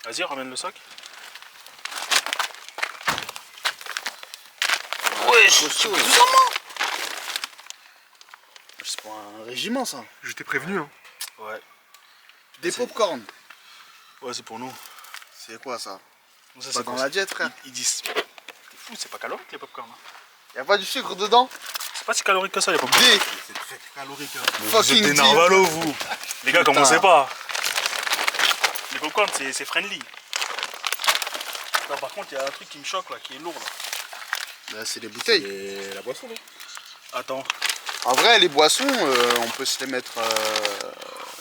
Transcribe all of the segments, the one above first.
Vas-y, ramène le sac. Ouais, c'est pour un régiment ça. Je t'ai prévenu hein. Ouais. Des pop-corn. Ouais, c'est pour nous. C'est quoi ça? Ça, C'est pas dans la diète frère. Ils disent... T'es fou, c'est pas calorique les popcorn. Y'a pas du sucre dedans? C'est pas si calorique que ça les popcorn. C'est très calorique hein. Vous êtes des narvalos vous. Les gars, commencez pas. Les popcorn c'est friendly. Là, par contre, il y a un truc qui me choque là, qui est lourd là. Là, c'est les bouteilles. Et la boisson non? Attends. En vrai, les boissons, on peut se les mettre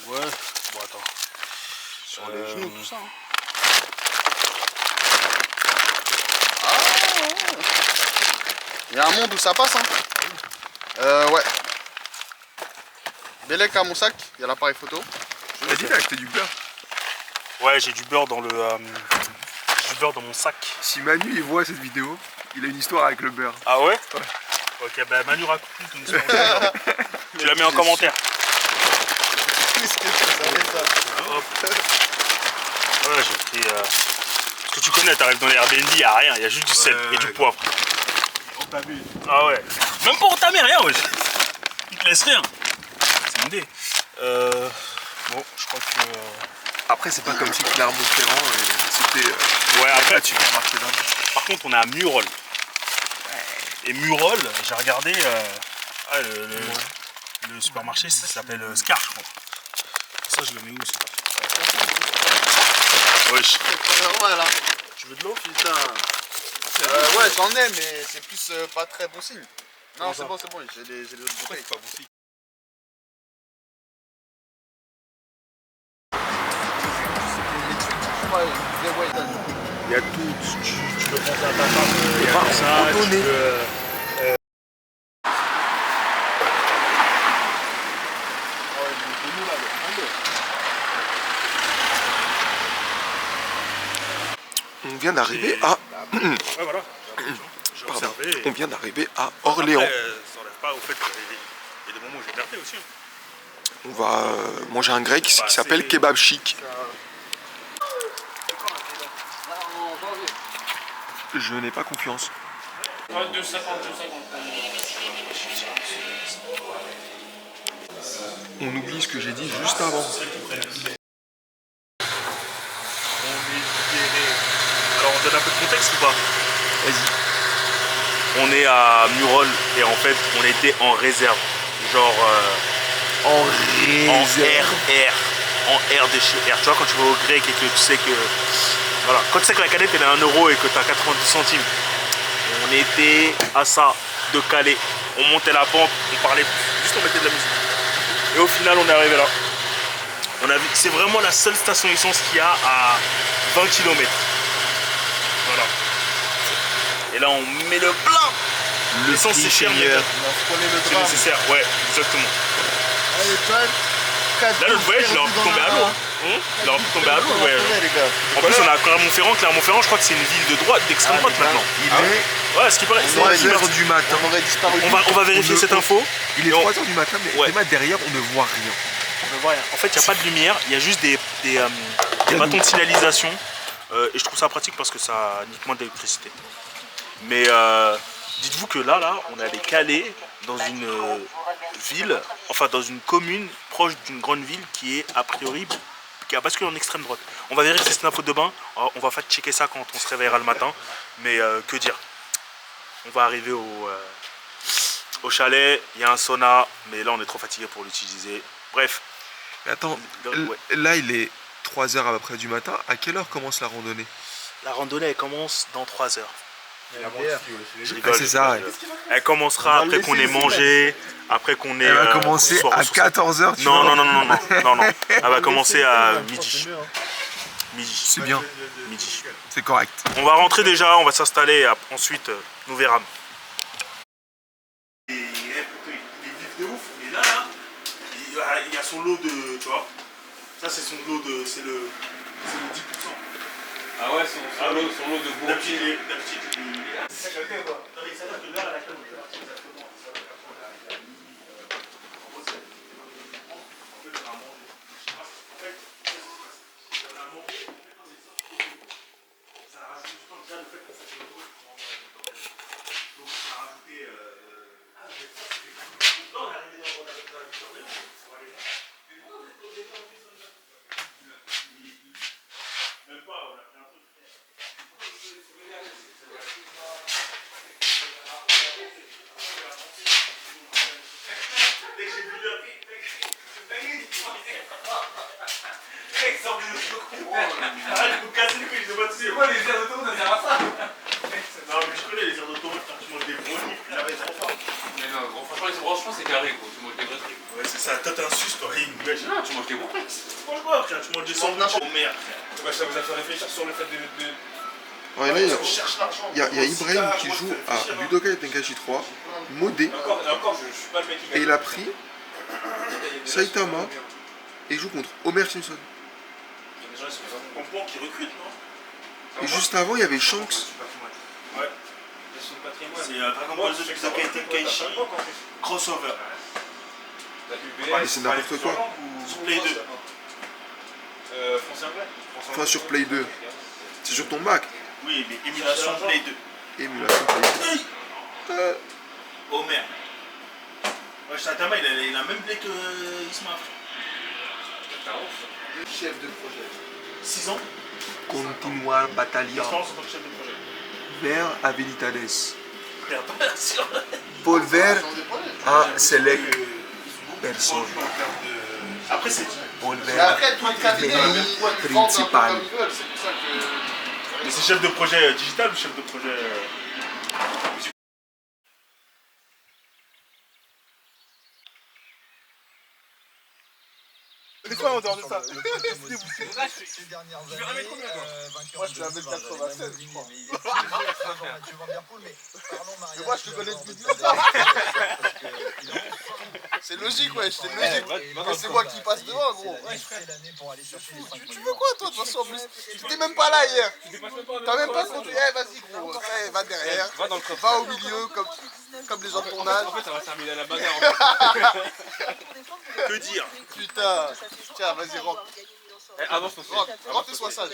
Ouais. Bon, attends. sur les genoux, tout ça. Hein. Il y a un monde où ça passe. Hein. Ouais. Bélec à mon sac, il y a l'appareil photo. Tu m'as dit d'acheter du beurre. Ouais, j'ai du beurre dans le. J'ai du beurre dans mon sac. Si Manu il voit cette vidéo, il a une histoire avec le beurre. Ah ouais? Ouais. Ok, bah Manu raconte une histoire. Tu la mets en commentaire. Qu'est-ce que tu savais ça? Hop. Ouais, j'ai pris. Parce que tu connais, t'arrives dans les Airbnb, y'a rien, y'a juste du sel et du poivre. On t'a vu. Ah ouais. Même pas entamer rien, wesh. Il te laisse rien. C'est une idée. Bon, je crois que. Après c'est pas comme si Clermont-Ferrand c'était Ouais, après, tu peux marcher là. par contre, on est à Murol. Et Murol, j'ai regardé. Le supermarché, ça s'appelle Scar, je crois. Ça, je le mets où ça? Wesh. C'est normal, hein. Tu veux de l'eau? Putain. Ouais, j'en ai, mais c'est plus pas très bon signe. Non, c'est bon, j'ai les autres bouteilles. Pas bon signe. Il y a tout, tu peux penser à ta femme, il y a ça, tu peux... On vient d'arriver à... Ouais, voilà. J'ai Pardon. observé. On vient d'arriver à Orléans. Après, ça enlève pas au fait qu'il y a des moments où j'ai merdé aussi. On va manger un grec qui s'appelle Kebab Chic. Je n'ai pas confiance. On oublie ce que j'ai dit juste avant. Alors on donne un peu de contexte ou pas? Vas-y. On est à Murol et en fait on était en réserve. Genre En RR. En R de chez R. Tu vois quand tu vas au grec et que tu sais que. Voilà. Quand tu sais que la canette elle est à 1 € et que tu as 90 centimes. On était à ça de Calais. On montait la pente, on parlait juste on mettait de la musique. Et au final on est arrivé là. C'est vraiment la seule station essence qu'il y a à 20 km. Voilà. Et là on met le plein. L'essence c'est cher mais c'est nécessaire. Ouais, exactement. Là notre voyage il a un peu tombé à l'eau. Il a un peu tombé à l'eau le voyage. En plus on a Clermont-Ferrand. Clermont-Ferrand je crois que c'est une ville de droite, d'extrême droite maintenant. Il Ouais, ce qui paraît. est 3h du matin. On va vérifier cette info. Il est 3h du matin, mais Théma, derrière, on ne voit rien. On ne voit rien. En fait, il n'y a pas de lumière, il y a juste des bâtons de signalisation. Et je trouve ça pratique parce que ça nique moins d'électricité. Mais dites-vous que là, on est allé caler dans une ville, enfin dans une commune proche d'une grande ville qui est a priori qui a basculé en extrême droite. On va vérifier cette info de bain, on va checker ça quand on se réveillera le matin. Mais que dire? On va arriver au chalet, il y a un sauna, mais là on est trop fatigué pour l'utiliser. Bref. Mais attends, Ouais. là il est 3h à peu près du matin. À quelle heure commence la randonnée? La randonnée elle commence dans 3 heures. Je rigole, Ah, c'est ça, ouais. Elle commencera après qu'on ait mangé, après qu'on ait... Elle va commencer à 14h. Non. Elle va commencer à midi. Midi. C'est bien. Midi. C'est correct. On va rentrer déjà, on va s'installer, ensuite nous verrons. Il est vif de ouf, et là, il y a son lot de... Tu vois, ça c'est son lot de... C'est le 10%. Ah ouais, son lot de gros pieds. Arrête de me casser les couilles, je vois dessus. Moi, les aires d'autoroute, ça sert à ça. Non, mais je connais les aires d'autoroute quand tu manges des brownies, j'avais trop faim. Mais non, gros, franchement, c'est carré, gros. Tu manges des vrais trucs. Ouais, c'est ça, toi t'es un sus, toi. Non, tu manges des bons trucs. Mange quoi, frère? Tu manges des sandwichs. Oh merde. Ouais, ça vous a fait réfléchir sur le fait de. Ouais, là, On cherche l'argent. il y a Ibrahim qui joue à Budokai Tenkaichi 3, modé, Encore, je suis pas le mec qui et il a pris Saitama et il joue contre Homer Simpson. Les gens ils sont en point qui recrutent, non? Et juste avant, il y avait Shanks. Ouais. C'est Dragon Ball Z Budokai Tenkaichi crossover. Mais c'est n'importe quoi. Sur Play 2. Français anglais. Enfin, sur Play 2. C'est sur ton Mac. Oui, mais émulation Play 2. Émulation Play 2. Oh merde. Ouais, Saitama il a même blé que Isma. Chef de projet. 6 ans. Continuar batalha Expérience en tant que chef de projet. ver habilidades. Merde, pas sûr. Volver Chef de projet. a select person. Après c'est. Mais Volver après, tout le cabinet, menu ils vendent un peu comme principal. ils veulent. C'est pour ça que. Mais c'est chef de projet digital ou chef de projet. C'est quoi en dehors de ça? Ces dernières années, vainqueur Moi, je suis à 1m96, je crois. Mais moi, je te connais depuis 2 ans. C'est logique, ouais, c'est logique. Mais c'est moi qui passe devant, gros. Tu veux quoi, toi, de toute façon, en plus? Tu t'es même pas là hier. T'as même pas conduit. Eh, vas-y, gros. Eh, va derrière. Va au milieu, comme les gens de ton âge. En fait, ça va se terminer à la bagarre. Que dire? Putain. Tiens, vas-y, rentre. Avance ton Rentre, rentre et sois sage.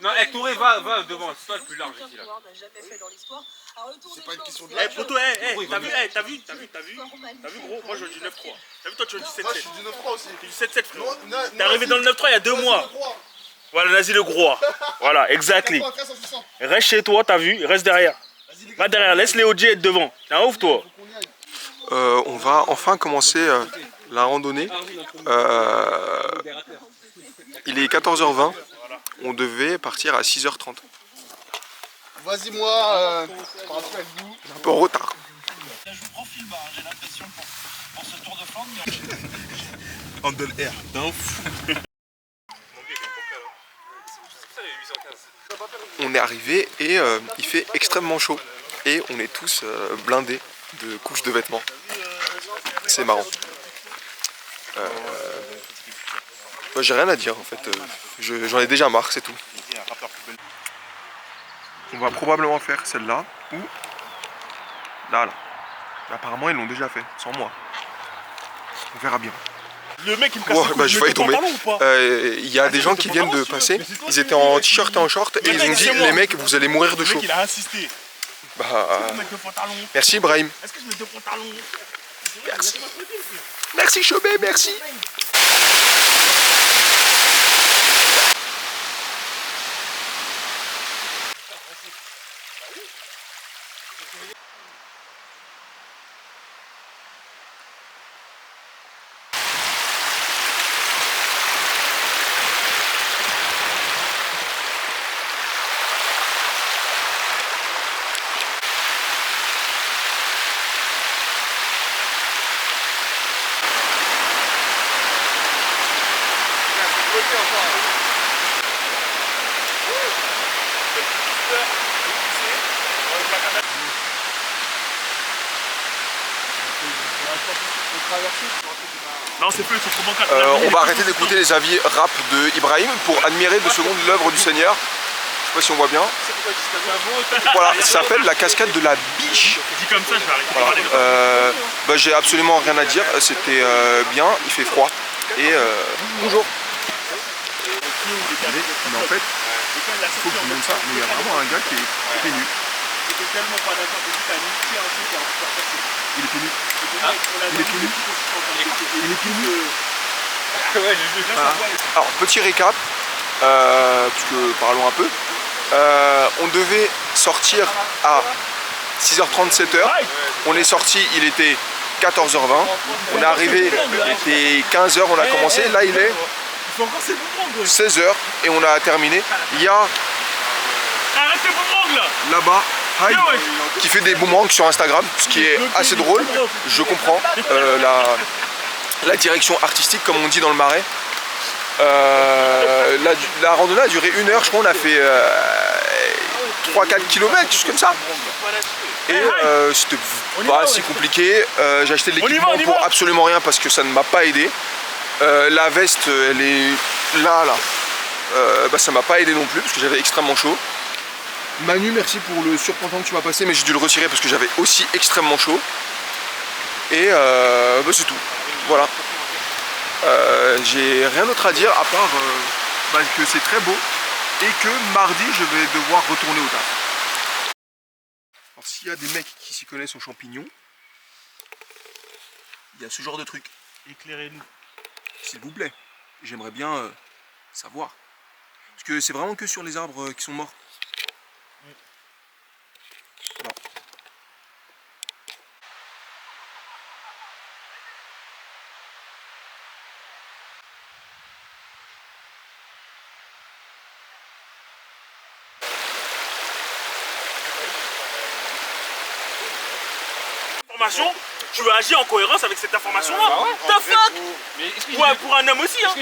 Non, Touré, va devant. C'est toi le plus large ici, là. C'est pas une question de Eh, l'âge. poto, t'as vu, gros? Moi je veux du 9-3. T'as vu, toi tu veux du Moi, je 7-7. suis du 9-3 aussi. Du 7-7, frérot. Non, T'es arrivé dans le 9-3 il y a 2 mois. Voilà, Nazi le gros. Voilà, exactly. Reste chez toi, t'as vu, reste derrière. Va derrière, laisse les OG être devant. T'es un ouf, toi. On va enfin commencer la randonnée. Il est 14h20. On devait partir à 6h30. Vas-y, moi, par rapport avec vous. Un peu en retard. Je vous profile bas, j'ai l'impression pour ce Tour de Flandre. Handle air, d'un fou. On est arrivé et il fait extrêmement chaud. Et on est tous blindés de couches de vêtements. C'est marrant. Moi, j'ai rien à dire en fait. J'en ai déjà marre, c'est tout. On va probablement faire celle-là ou là. Apparemment, ils l'ont déjà fait, sans moi. On verra bien. Le mec il me casse Ouais, les couilles, bah, je mets vais y tes tomber. pantalons ou pas? Il y a des gens qui viennent de passer. Ils étaient en t-shirt et en short et ils ont dit les mecs, vous allez mourir de Le chaud. mec il a insisté. Bah, Je mets deux pantalons. merci Ibrahim. Est-ce que je mets deux pantalons? Merci. Merci Chobé, merci. Non, c'est plus, c'est trop bancal. On va arrêter d'écouter les avis rap de Ibrahim pour admirer 2 secondes l'œuvre du Seigneur. Je sais pas si on voit bien. Voilà, ça s'appelle la cascade de la Biche. Dit comme ça, je vais arrêter de Voilà. parler. Bah, j'ai absolument rien à dire. C'était bien, il fait froid. Et bonjour. Mais en fait, il faut que je vous montre ça. Mais il y a vraiment un gars qui est pieds nus. J'étais tellement pas d'accord de t'as niqué un truc à faire. Il est pieds nus. Il est pieds nus. Il est pieds nus. Ouais, j'ai vu. Voilà. Alors, petit récap, puisque parlons un peu. On devait sortir à 6h30, 7h. On est sorti, il était 14h20. On est arrivé, il était 15h, on a commencé. Là, il est fais encore ces boomerangs. 16h et on a terminé. Il y a Arrête tes boomerangs là. là-bas Hyde Viens, ouais. qui fait des boomerangs sur Instagram, ce qui est assez drôle. Je comprends la direction artistique, comme on dit dans le Marais. La randonnée a duré 1 heure, je crois. On a fait 3-4 km, quelque chose comme ça. Et c'était pas si compliqué. J'ai acheté de l'équipement pour absolument rien parce que ça ne m'a pas aidé. La veste, elle est là. Ça m'a pas aidé non plus parce que j'avais extrêmement chaud. Manu, merci pour le surpantalon que tu m'as passé, mais j'ai dû le retirer parce que j'avais aussi extrêmement chaud. Et c'est tout. Voilà. J'ai rien d'autre à dire à part que c'est très beau et que mardi je vais devoir retourner au taf. Alors s'il y a des mecs qui s'y connaissent aux champignons, il y a ce genre de truc. Éclairez-nous. S'il vous plaît, j'aimerais bien savoir. Parce que c'est vraiment que sur les arbres qui sont morts. Voilà. Tu veux agir en cohérence avec cette information-là. The fuck. Ouais, pour un homme aussi, hein.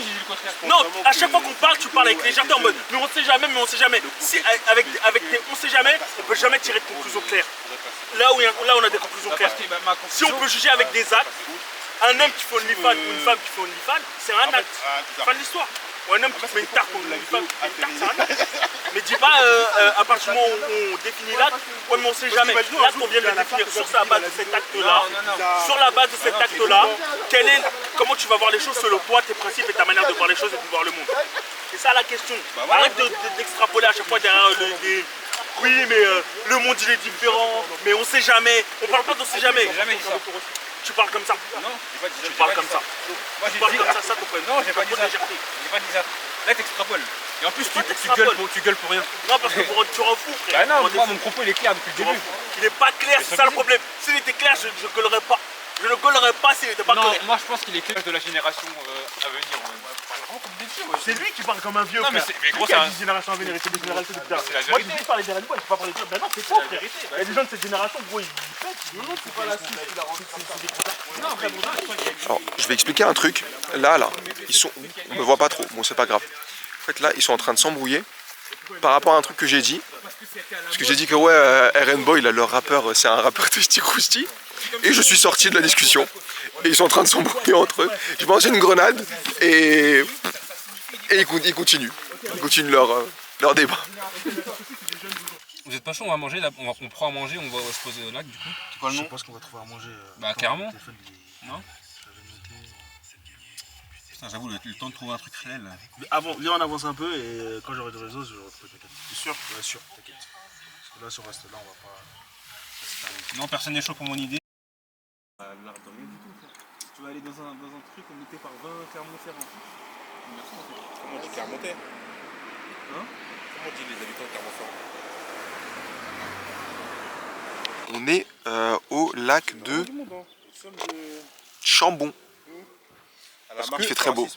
Non, à chaque fois qu'on parle, tu parles avec légèreté en mode mais on sait jamais, mais on sait jamais. Si, avec tes on sait jamais, on peut jamais tirer de conclusion claire. Là où on a des conclusions claires. Si on peut juger avec des actes, un homme qui fait OnlyFans ou une femme qui fait OnlyFans, c'est un acte. Fin de l'histoire. Ou un homme qui met une tarte ou une femme qui fait une tarte, c'est un acte. Mais dis pas à partir du moment où on définit l'acte, ouais mais on sait jamais. L'acte on vient de le définir sur la base de cet acte-là. Sur la base de cet acte-là, comment tu vas voir les choses selon toi, tes principes et ta manière de voir les choses et de voir le monde. C'est ça la question. Arrête d'extrapoler à chaque fois derrière des... Oui mais le monde il est différent, mais on sait jamais. On parle pas d'on sait jamais. Tu parles comme ça. Non, j'ai pas dit ça. Tu parles comme ça. Moi Tu parles comme ça, ton frère. Non, j'ai pas dit ça. J'ai pas dit ça. Là, t'extrapoles. Et en plus, tu gueules pour rien. Non, parce que tu rends fou, frère. Bah non, moi, mon propos, il est clair depuis le début. Il est pas clair, c'est ça le problème. S'il était clair, je ne gueulerais pas. Je ne gueulerais pas s'il n'était pas clair. Non, moi, je pense qu'il est clair de la génération à venir. C'est lui qui parle comme un vieux. Non, mais gros, c'est une génération à venir et c'est des générations de tard. Moi, je dis parler derrière moi, je pas parler de ben non, c'est toi, frère. Il y a des gens de cette génération, gros, ils pètent. C'est pas la suite, Alors, je vais expliquer un truc. Là, ils sont... On me voit pas trop, bon c'est pas grave. En fait là, ils sont en train de s'embrouiller par rapport à un truc que j'ai dit. Parce que j'ai dit que ouais, RN Boy, là, leur rappeur, c'est un rappeur Twisty Krusty. Et je suis sorti de la discussion. Et ils sont en train de s'embrouiller entre eux. J'ai lancé une grenade et ils continuent. Ils continuent leur débat. Vous êtes pas chaud, on va manger, là, on prend à manger, on va se poser au lac du coup. C'est quoi le nom? Je pense qu'on va trouver à manger. Bah carrément. Non? Putain, j'avoue, le temps de trouver un truc réel là. Avant, viens on avance un peu et quand j'aurai du réseau, je vais retrouver quelqu'un. T'es sûr? Ouais, sûr, t'inquiète. Parce que là, sur reste là, on va pas. Non, personne n'est chaud pour mon idée. Tu vas aller dans un truc connecté par 20 Clermont-Ferrand. Comment on dit Clermontais? Hein? Comment on dit les habitants de Clermont-Ferrand? On est au lac de Chambon. Il fait très beau,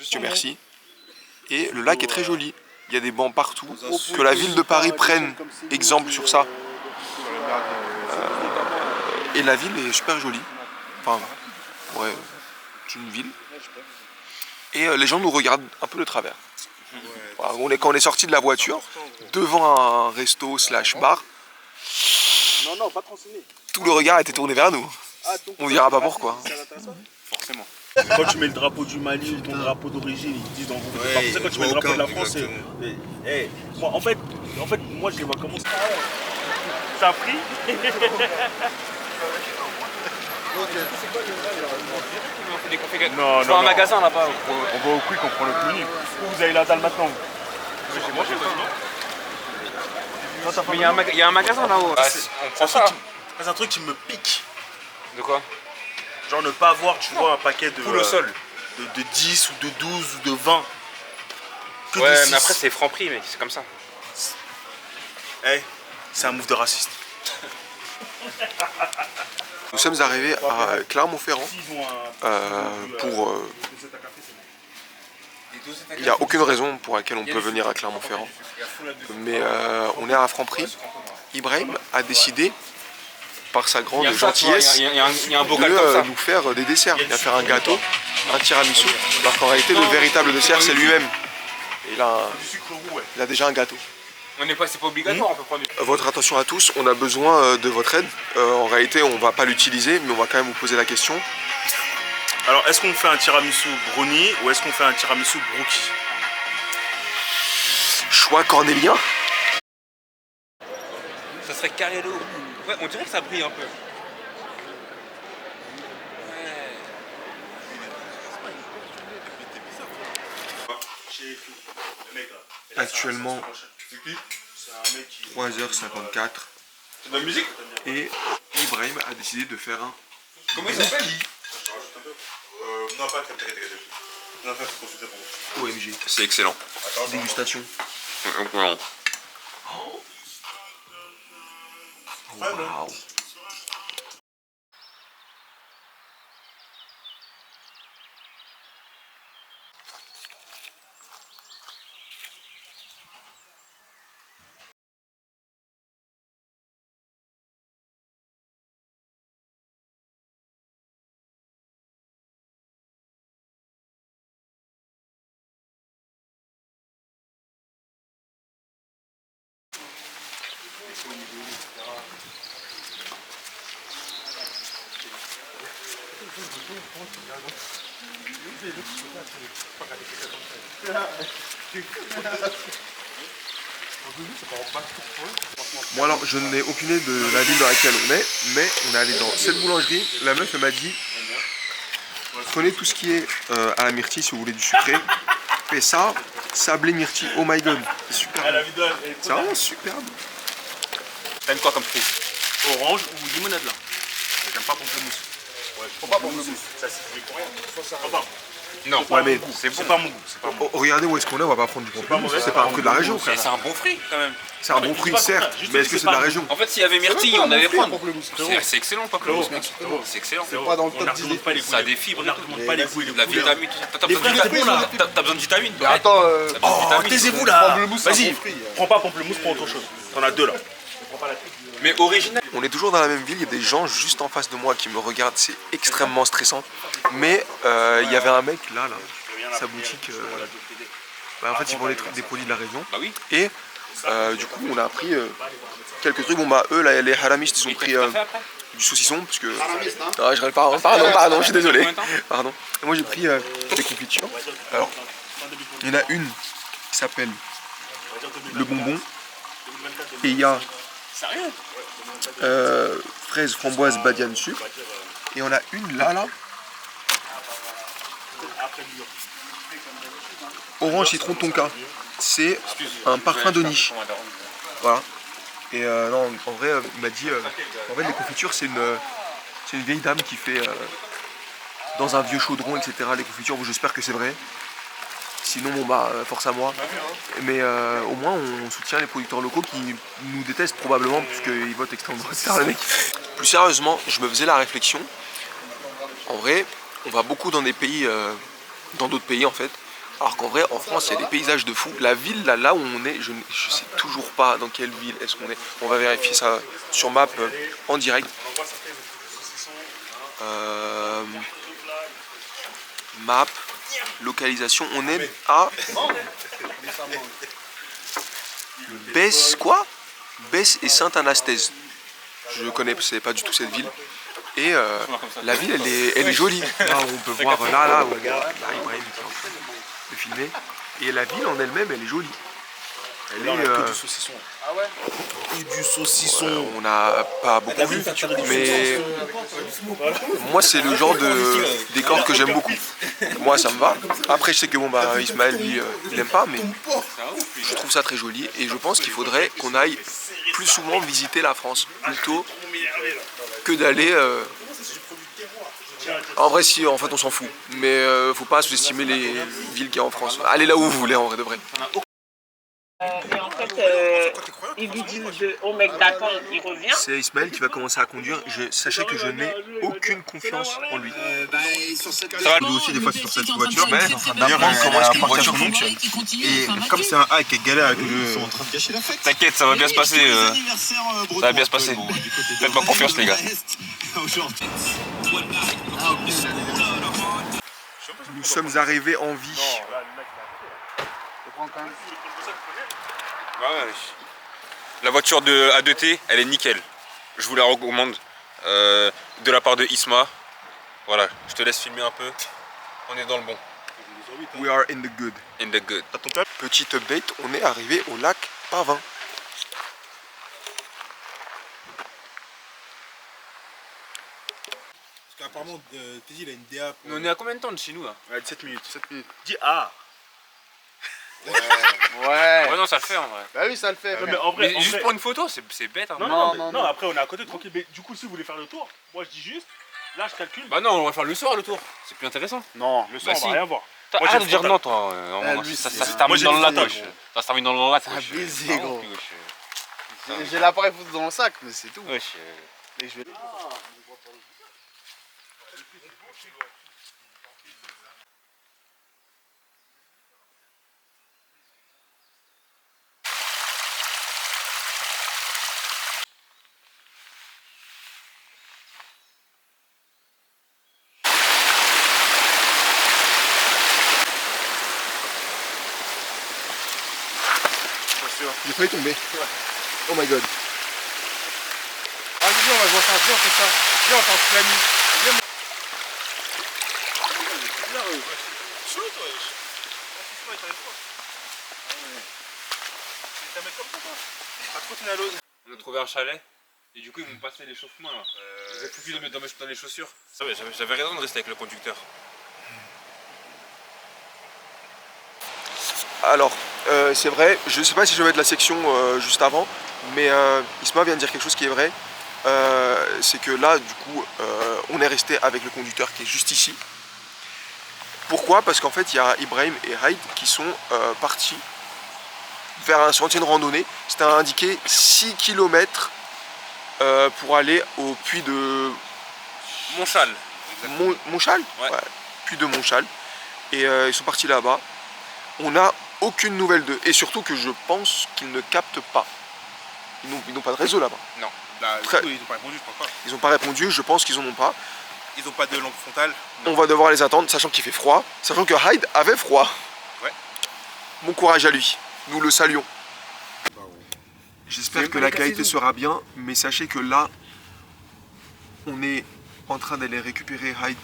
Dieu merci. Et le lac est très joli. Il y a des bancs partout. Que la ville de Paris prenne exemple sur ça. Et la ville est super jolie. Enfin, ouais, c'est une ville. Et les gens nous regardent un peu de travers. Voilà, quand on est sorti de la voiture, devant un resto / bar, Non, pas te renseigner. tout le regard était tourné vers nous. On dira pas pourquoi. Forcément. Quand tu mets le drapeau du Mali ou ton drapeau d'origine, ils te disent en gros. Ouais, quand tu mets le drapeau de la France, en fait, moi je les vois comment ça a pris. Non, Je vois un magasin là-bas. On va au quick, on prend le menu. Vous avez la dalle maintenant. Moi j'ai pas. Mais il y a un magasin là-haut. C'est un truc qui me pique. De quoi? Genre ne pas avoir, tu vois, un paquet de. Tout le sol. De 10 ou de 12 ou de 20. Que Ouais, de mais 6. après c'est Franprix, mais c'est comme ça. C'est un move de raciste. Nous sommes arrivés à Clermont-Ferrand pour Il n'y a aucune raison pour laquelle on peut venir à Clermont-Ferrand. Mais on est à Franprix. Ibrahim a décidé, par sa grande gentillesse, de nous faire des desserts. Il va faire un gâteau, un tiramisu, alors qu'en réalité, le véritable dessert, c'est lui-même. Et là, il a déjà un gâteau. C'est pas obligatoire, on peut prendre. Votre attention à tous, on a besoin de votre aide. En réalité, on va pas l'utiliser, mais on va quand même vous poser la question. Alors, est-ce qu'on fait un tiramisu brownie ou est-ce qu'on fait un tiramisu brookie? Choix cornélien. Ça serait carré d'eau. Ouais, on dirait que ça brille un peu. Actuellement, 3h54. C'est de la musique? Et Ibrahim a décidé de faire un Comment il s'appelle? Non, pas très. Non, pas consulter pour OMG. C'est excellent. Dégustation. Wow. Wow. Bon alors je n'ai aucune idée de la ville dans laquelle on est, mais on est allé dans cette boulangerie. La meuf elle m'a dit prenez tout ce qui est à la myrtille si vous voulez du sucré. Et ça, sablé myrtille, oh my god, c'est super. C'est vraiment superbe. T'aimes quoi comme fruit? Orange ou limonade là. J'aime pas pamplemousse. Ouais, je pas pamplemousse. Ça c'est pour rien. Non, Ouais mais C'est pas mon goût. oh, regardez où est-ce qu'on est, on va pas prendre du pamplemousse, c'est pas que de la région frère. c'est un bon fruit quand même. C'est un bon fruit certes, mais est-ce que c'est de la région? En fait, s'il y avait myrtille, on allait prendre. C'est excellent, pas pamplemousse, mec. C'est excellent. Pas dans le top 10. Ça a des fibres, On n'argumente pas les goûts et les la couleurs. vitamine, tout ça. T'as besoin de fruits, c'est bon, là. T'as besoin de vitamines. Mais attends, Oh, taisez-vous là. Pamplemousse, c'est un Vas-y, bon fruit. prends pas pamplemousse, prends autre chose. T'en as deux là. Mais original. On est toujours dans la même ville, il y a des gens juste en face de moi qui me regardent, c'est extrêmement stressant. Mais il y avait un mec là, sa boutique, bah, en fait ils vendent des produits de la région. Bah oui. Et du coup on a pris quelques trucs, bon bah eux là, les haramistes ils ont pris du saucisson parce que... Ah, je rêve pas, pardon, je suis désolé. Pardon. Et moi j'ai pris des confitures. Alors, il y en a une qui s'appelle le bonbon. Et il y a fraise, framboise, badiane, sucre. Et on a une là. Orange, citron, tonka. C'est un parfum de niche. Voilà. Et non, en vrai, il m'a dit... en fait, les confitures, c'est une vieille dame qui fait dans un vieux chaudron, etc. les confitures. Bon, j'espère que c'est vrai. Sinon, bon bah, force à moi. Mais au moins, on soutient les producteurs locaux qui nous détestent probablement, puisqu'ils votent extrême droite, etc. les mecs. Plus sérieusement, je me faisais la réflexion. En vrai, on va beaucoup dans des pays, dans d'autres pays en fait. Alors qu'en vrai, en France, il y a des paysages de fou. La ville, là où on est, je sais toujours pas dans quelle ville est-ce qu'on est. On va vérifier ça sur map en direct. Map, localisation, on est à Besse, quoi? Besse et Sainte-Anastaise. Je connais pas du tout cette ville. Et la ville, elle est jolie. Là, on peut voir, là, Ibrahim qui est en train de filmer. Et la ville en elle-même, elle est jolie. Elle est... du saucisson. Ah ouais? Et du saucisson. On n'a pas beaucoup vu, mais moi c'est le genre de décor que j'aime beaucoup. Moi ça me va. Après je sais que bon bah Ismaël lui il aime pas, mais je trouve ça très joli et je pense qu'il faudrait qu'on aille plus souvent visiter la France plutôt que d'aller. En vrai si en fait on s'en fout, mais faut pas sous-estimer les villes qu'il y a en France. Allez là où vous voulez en vrai de vrai. fait, ils lui disent au mec d'attendre, il revient. C'est Ismaël qui va commencer à conduire. Sachez que je n'ai aucune confiance en lui. Nous aussi, des fois, sur cette voiture, d'ailleurs, comment est-ce qu'une voiture fonctionne. Et comme c'est un hack qui est galère avec le. T'inquiète, ça va bien se passer. Ça va bien se passer. Faites-moi confiance, les gars. Nous sommes arrivés en vie. La voiture de A2T, elle est nickel. Je vous la recommande. De la part de Isma. Voilà, je te laisse filmer un peu. On est dans le bon. We are in the good. In the good. Petit update, on est arrivé au lac Pavin. Apparemment, Teddy il a une DA. Mais on est à combien de temps de chez nous là? Ouais, 7 minutes. 7 minutes. Dis ah. Ouais. Ouais, non, ça le fait en vrai. Bah oui, ça le fait. Non, mais en vrai, Mais juste pour une photo, c'est bête. Hein. Non, après on est à côté tranquille. Mais du coup, si vous voulez faire le tour, moi je dis juste, là je calcule. Bah non, on va faire le soir le tour. C'est plus intéressant. Non, le soir Bah on va si. rien voir. Toi, arrête de dire non, toi. Ça se termine dans le lac. Ça se termine dans le lac. C'est abusé, gros. J'ai l'appareil photo dans le sac, mais c'est tout. Et je vais... J'ai failli tomber. Oh my god. Ah, viens, on va voir ça. Viens, on fait ça. Viens, on fait un planning. Viens. On a trouvé un chalet. Et du coup, ils m'ont passé l'échauffement là. J'ai foutu dans les chaussures. J'avais raison de rester avec le conducteur. Alors, c'est vrai, je ne sais pas si je vais mettre la section juste avant, mais Isma vient de dire quelque chose qui est vrai. C'est que là, du coup, on est resté avec le conducteur qui est juste ici. Pourquoi? Parce qu'en fait, il y a Ibrahim et Haïd qui sont partis vers un sentier de randonnée. C'était indiqué 6 km pour aller au puits de Montchal. Montchal, Ouais. puits de Montchal. Et ils sont partis là-bas. On n'a aucune nouvelle d'eux. Et surtout que je pense qu'ils ne captent pas. Ils n'ont pas de réseau là-bas. Non. Là, du coup, ils n'ont pas répondu, je crois pas. Ils n'ont pas répondu, je pense qu'ils en ont pas. Ils n'ont pas de lampe frontale. On va devoir les attendre, sachant qu'il fait froid. Sachant que Haïd avait froid. Ouais. Bon courage à lui. Nous le saluons. J'espère que la qualité sera bien, mais sachez que là, on est en train d'aller récupérer Haïd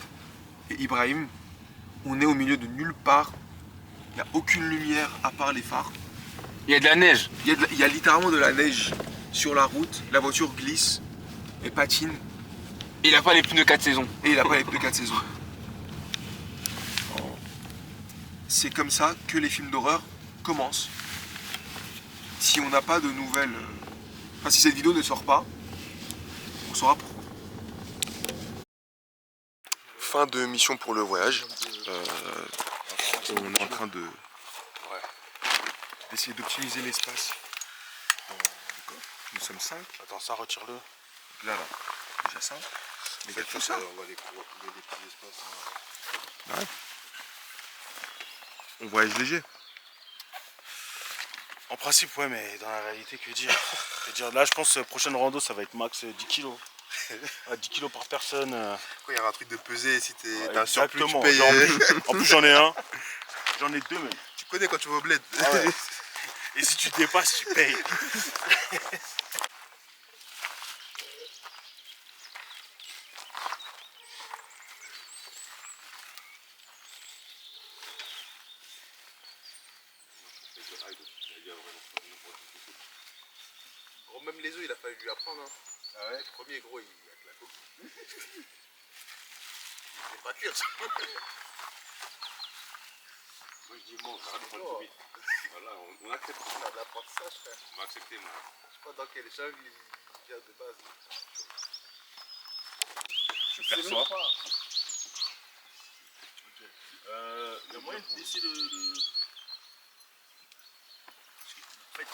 et Ibrahim. On est au milieu de nulle part. Il n'y a aucune lumière à part les phares. Il y a de la neige. Il y a littéralement de la neige sur la route. La voiture glisse et patine. Il n'a pas les pneus 4 saisons. Et il n'a pas les pneus 4 saisons. C'est comme ça que les films d'horreur commencent. Si on n'a pas de nouvelles... Enfin, si cette vidéo ne sort pas, on saura pourquoi. Fin de mission pour le voyage. On est en train d'essayer d'optimiser l'espace. Nous sommes 5. Attends, ça, retire-le. Là, déjà 5. Mais il y a tout ça. On va les trouver des petits espaces. Ouais. On voyage léger. En principe, ouais, mais dans la réalité, que dire? Là, je pense que la prochaine rando, ça va être max 10 kilos. 10 kilos par personne. Quoi, il y aura un truc de peser si Ouais, t'as un surplus, tu exactement. payes. En plus, j'en ai un. J'en ai deux, même. Tu connais quand tu vas au bled. Ah ouais. Et si tu dépasses, tu payes. Gros, même les œufs, il a fallu lui apprendre. Hein. Ah ouais. Le premier, gros, il a que la coque. C'est pas cuire ça. Moi je dis bon, ça va prendre trop vite. Voilà, on accepte. On a de l'apprentissage, frère. On va accepter, moi. Je sais pas dans quelle échelle il vient de base. Je perçois. Il y a moyen de baisser le... En fait,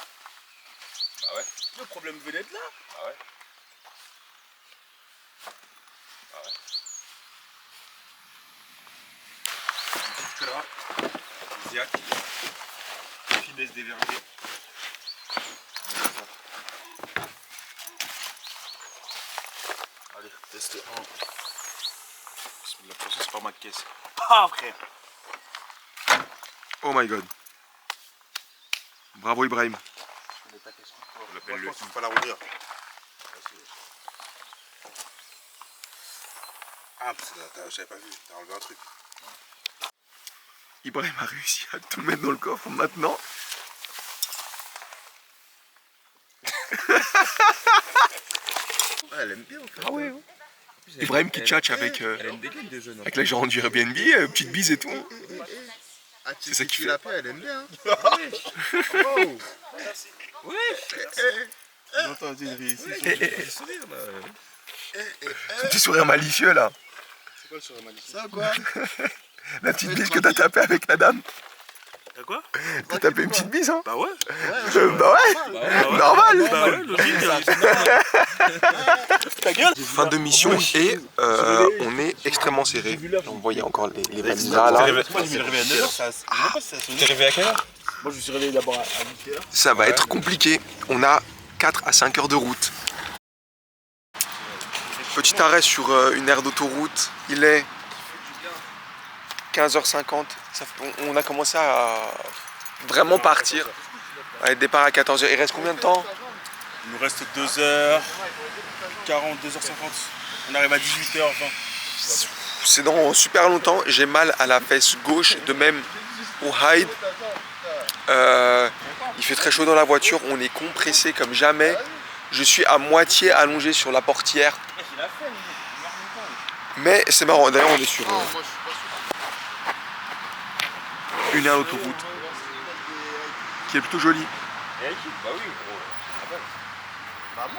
Le problème venait de là. Ah ouais. Ziac. Finesse des verriers. Allez, test 1. La prochaine, c'est pas ma caisse. Ah, frère. Oh my god. Bravo Ibrahim. On l'appelle le. Faut pas la rouvrir. Ah, parce que j'avais pas vu, t'as enlevé un truc. Ibrahim a réussi à tout mettre dans le coffre maintenant. Ouais, elle aime bien en fait. Ah ouais. Ibrahim qui tchatche avec la gérante du Airbnb, petite bise et tout. Ah, C'est ça qui tu fait. la paix, elle aime bien. J'ai entendu une ici. Ce petit sourire malicieux là. C'est quoi le sourire malicieux? Ça ou quoi? La petite bise que t'as tapé avec la dame. T'as quoi? T'as tapé une petite bise hein? Bah ouais. Bah ouais. Normal. Bah ouais, logique. Ta gueule. Fin de mission et on est extrêmement serré. On voyait encore les valises là. Moi, je me suis réveillé à 9h. T'es réveillé à quelle heure? Moi, je me suis réveillé d'abord à 8h. Ça va être compliqué. On a 4 à 5 heures de route. Petit arrêt sur une aire d'autoroute. Il est 15h50. On a commencé à vraiment partir. Allez, départ à 14h. Il reste combien de temps? Il nous reste 2h40, 2h50. On arrive à 18h20. C'est dans super longtemps. J'ai mal à la fesse gauche, de même au hide. Il fait très chaud dans la voiture. On est compressé comme jamais. Je suis à moitié allongé sur la portière. Mais c'est marrant. D'ailleurs, on est sur une aire d'autoroute qui est plutôt jolie. Bah oui, gros.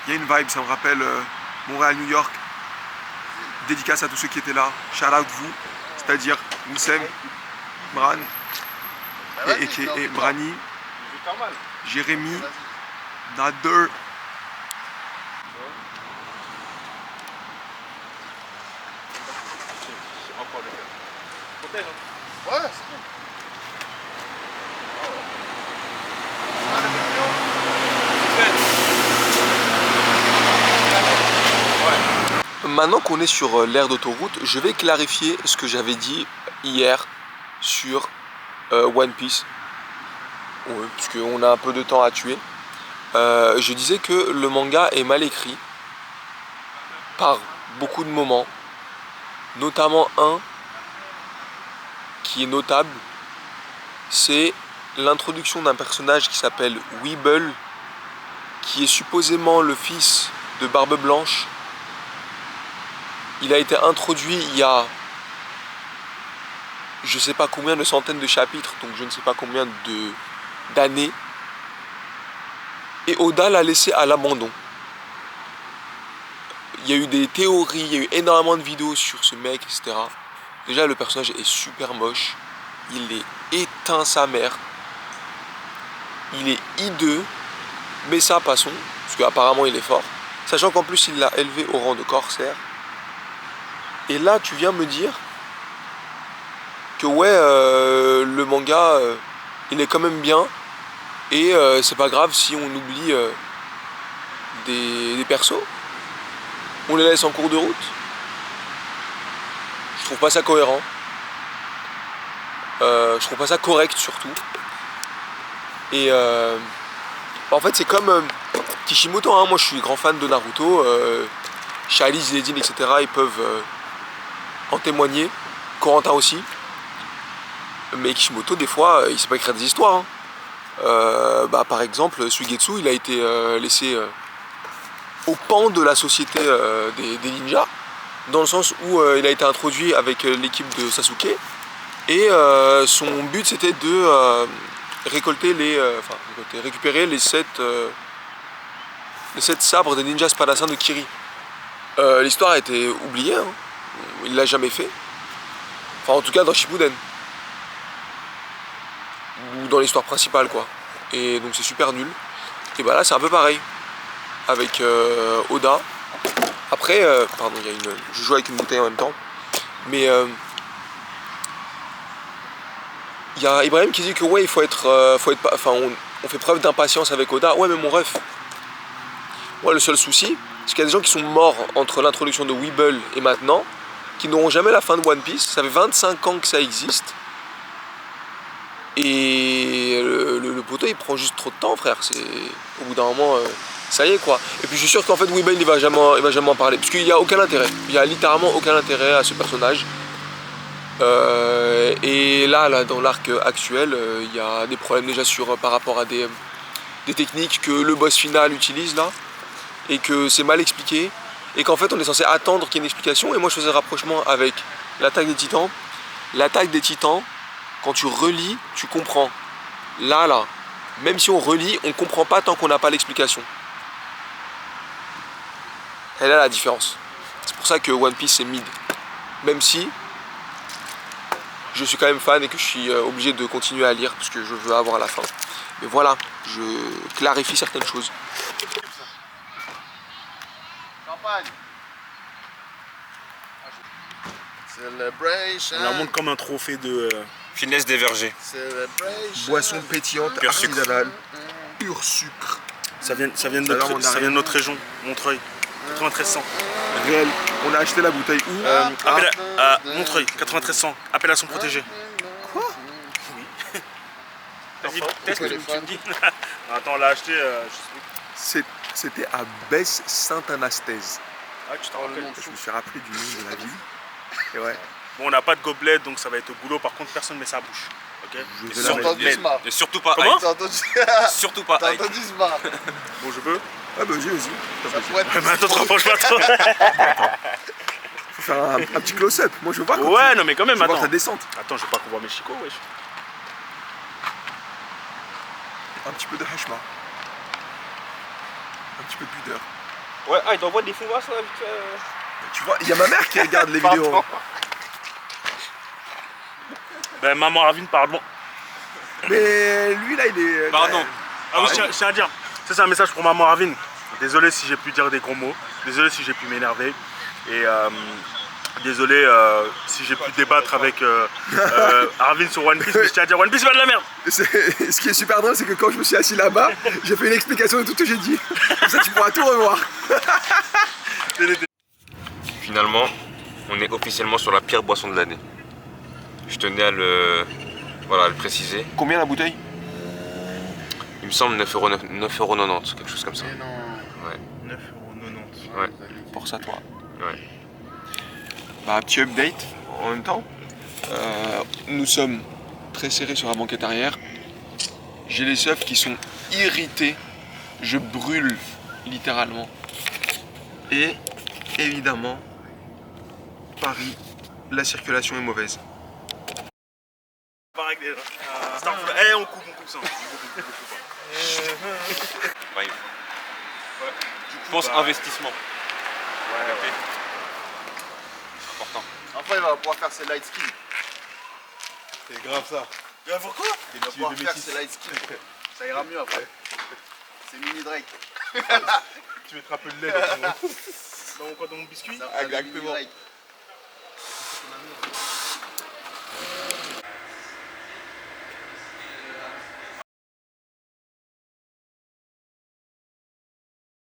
Il y a une vibe, ça me rappelle Montréal-New York. Dédicace à tous ceux qui étaient là. Shout out vous, c'est-à-dire Wissem, Bran, et Brani, Jérémy, Nader. Ouais, c'est bon. Maintenant qu'on est sur l'aire d'autoroute, je vais clarifier ce que j'avais dit hier sur One Piece. Oui, puisqu'on a un peu de temps à tuer. Je disais que le manga est mal écrit par beaucoup de moments, notamment un qui est notable, c'est l'introduction d'un personnage qui s'appelle Weeble, qui est supposément le fils de Barbe Blanche. Il a été introduit il y a je sais pas combien de centaines de chapitres, donc je ne sais pas combien d'années. Et Oda l'a laissé à l'abandon. Il y a eu des théories, il y a eu énormément de vidéos sur ce mec, etc. Déjà, le personnage est super moche. Il est éteint sa mère. Il est hideux. Mais ça, passons, parce qu'apparemment il est fort. Sachant qu'en plus, il l'a élevé au rang de corsaire. Et là, tu viens me dire que ouais, le manga, il est quand même bien. Et c'est pas grave si on oublie des persos. On les laisse en cours de route. Je trouve pas ça cohérent. Je trouve pas ça correct surtout. Et en fait c'est comme Kishimoto, hein. Moi je suis grand fan de Naruto. Charlie, Zinedine, etc. Ils peuvent en témoigner. Corentin aussi. Mais Kishimoto des fois il sait pas écrire des histoires. Hein. Par exemple Suigetsu il a été laissé au pan de la société des ninjas, dans le sens où il a été introduit avec l'équipe de Sasuke et son but c'était de récupérer les 7 sabres des ninjas Spadassin de Kiri. L'histoire a été oubliée, hein. Il l'a jamais fait, enfin en tout cas dans Shippuden ou dans l'histoire principale quoi. et donc c'est super nul. Et bah là c'est un peu pareil avec Oda. Après, pardon, je joue avec une bouteille en même temps, mais il y a Ibrahim qui dit que ouais, il faut être on fait preuve d'impatience avec Oda. Ouais, mais mon ref, ouais, le seul souci, c'est qu'il y a des gens qui sont morts entre l'introduction de Weeble et maintenant, qui n'auront jamais la fin de One Piece. Ça fait 25 ans que ça existe. Et le poteau il prend juste trop de temps, frère. Au bout d'un moment, ça y est quoi. Et puis je suis sûr qu'en fait Weeble il va jamais en parler. Parce qu'il n'y a aucun intérêt. Il n'y a littéralement aucun intérêt à ce personnage. Et là dans l'arc actuel, il y a des problèmes déjà par rapport à des techniques que le boss final utilise là. Et que c'est mal expliqué. Et qu'en fait on est censé attendre qu'il y ait une explication. Et moi je faisais le rapprochement avec l'attaque des titans. L'attaque des titans, quand tu relis, tu comprends. Là, même si on relit, on ne comprend pas tant qu'on n'a pas l'explication. Elle a la différence. C'est pour ça que One Piece c'est mid. Même si je suis quand même fan et que je suis obligé de continuer à lire parce que je veux avoir la fin. Mais voilà, je clarifie certaines choses. Campagne. Celebration. On la montre comme un trophée de... Finesse des vergers. Celebration. Boisson pétillante, Pur sucre. artisanale, pur sucre. Ça vient de notre région, Montreuil. 9300. Réel. On a acheté la bouteille où À Montreuil, 9300. Appellation protégée. Quoi? Oui. Vas-y, teste, tu me dis. Attends, on l'a acheté, je sais plus. C'était à Besse-Sainte-Anastase. Ah, tu t'en rappelles. Je me suis rappelé du nom de la ville. Et ouais. Bon, on n'a pas de gobelet, donc ça va être au boulot. Par contre, personne ne met sa bouche. Ok. Je T'as vais la mettre. entendu Smart? Et surtout pas Comment? Ike. T'as entendu? Surtout pas T'as Ike. entendu Smart? Bon, je peux. Ah bah vas-y. Ça pourrait être. Mais attends, te rapproche pas trop. Faut faire un petit close-up. Moi je veux voir quand Ouais, non, mais quand même, je veux voir attends. ta descente. Attends, je veux pas qu'on voit mes chicots, wesh. Un petit peu de hashma. Un petit peu de pudeur. Ouais, Ike, envoie des fouvasses là, vite. Tu vois, il y a ma mère qui regarde les vidéos. Ben, maman Ravine, pardon. Mais lui là il est... Pardon. Ah oui, je tiens à dire. Ça, c'est un message pour maman Ravine. Désolé si j'ai pu dire des gros mots. Désolé si j'ai pu m'énerver. Et désolé si j'ai pu débattre avec Ravine sur One Piece. Mais je tiens à dire One Pice, c'est pas de la merde. Ce qui est super drôle, c'est que quand je me suis assis là-bas, j'ai fait une explication de tout ce que j'ai dit. Comme ça tu pourras tout revoir. Finalement, on est officiellement sur la pire boisson de l'année. Je tenais à le préciser. Combien la bouteille? Il me semble 9,90€, quelque chose comme ça. Mais non. Ouais. 9,90€. Ouais. Pour ça toi. Ouais. Bah, petit update en même temps. Nous sommes très serrés sur la banquette arrière. J'ai les œufs qui sont irrités. Je brûle littéralement. Et évidemment, Paris, la circulation est mauvaise. Pas réglé là. Eh, on coupe ça. Ouais. Je pense investissement. Ouais. C'est important. Après, il va pouvoir faire ses light skins. C'est grave ça. Pourquoi? Il va pouvoir faire ses light skins. Ça ira mieux après. C'est mini Drake. Tu mettras un peu de lait dans mon biscuit? Ça fera du mini Drake.